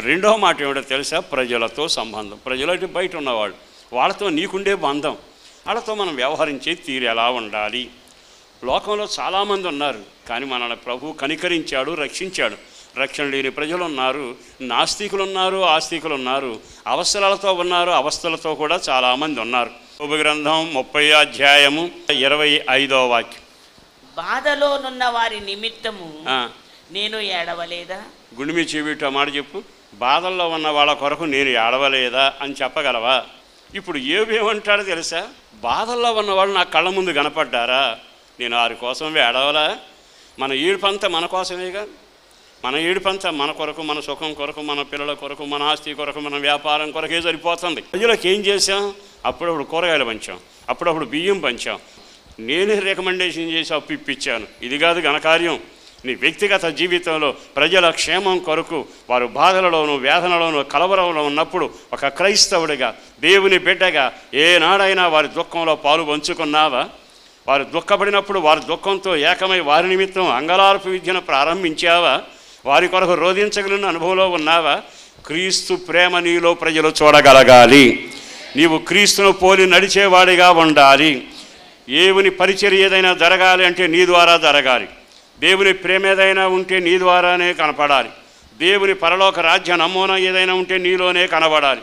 రెండో మాట ఏమిటో తెలుసా? ప్రజలతో సంబంధం. ప్రజలంటే బయట ఉన్నవాళ్ళు, వాళ్ళతో నీకుండే బంధం, వాళ్ళతో మనం వ్యవహరించే తీరు ఎలా ఉండాలి. లోకంలో చాలామంది ఉన్నారు, కానీ మనల్ని ప్రభు కనికరించాడు, రక్షించాడు. రక్షణ లేని ప్రజలు ఉన్నారు, నాస్తికులు ఉన్నారు, ఆస్తికులు ఉన్నారు, అవసరాలతో ఉన్నారు, అవస్థలతో కూడా చాలామంది ఉన్నారు. యోబు గ్రంథం 30వ అధ్యాయము 25వ వాక్యం. బాధలోనున్న వారి నిమిత్తము నేను ఏడవలేదా? గుండె మీద చెవిటో మాట చెప్పు. బాధల్లో ఉన్న వాళ్ళ కొరకు నేను ఏడవలేదా అని చెప్పగలవా? ఇప్పుడు ఏమంటాడో తెలుసా? బాధల్లో ఉన్నవాళ్ళు నా కళ్ళ ముందు కనపడ్డారా, నేను వారి కోసం ఏడవలా? మన ఏడుపంతా మన కోసమేగా. మన ఏడుపంతా మన కొరకు, మన సుఖం కొరకు, మన పిల్లల కొరకు, మన ఆస్తి కొరకు, మన వ్యాపారం కొరకే సరిపోతుంది. ప్రజలకు ఏం చేశాం? అప్పుడప్పుడు కూరగాయలు పంచాం, అప్పుడప్పుడు బియ్యం పంచాం, నేనే రికమెండేషన్ చేసి అప్పు ఇప్పించాను. ఇది కాదు ఘనకార్యం. నీ వ్యక్తిగత జీవితంలో ప్రజల క్షేమం కొరకు, వారు బాధలలోనూ వేదనలోనూ కలవరంలో ఉన్నప్పుడు ఒక క్రైస్తవుడిగా, దేవుని బిడ్డగా ఏనాడైనా వారి దుఃఖంలో పాలు పంచుకున్నావా? వారు దుఃఖపడినప్పుడు వారి దుఃఖంతో ఏకమై వారి నిమిత్తం అంగలార్పు విద్యను ప్రారంభించావా? వారి కొరకు రోధించగలిగిన అనుభవంలో ఉన్నావా? క్రీస్తు ప్రేమ నీలో ప్రజలు చూడగలగాలి. నీవు క్రీస్తును పోలి నడిచేవాడిగా ఉండాలి. దేవుని పరిచర్య ఏదైనా జరగాలి అంటే నీ ద్వారా జరగాలి. దేవుని ప్రేమ ఏదైనా ఉంటే నీ ద్వారానే కనపడాలి. దేవుని పరలోక రాజ్య నమూనా ఏదైనా ఉంటే నీలోనే కనబడాలి.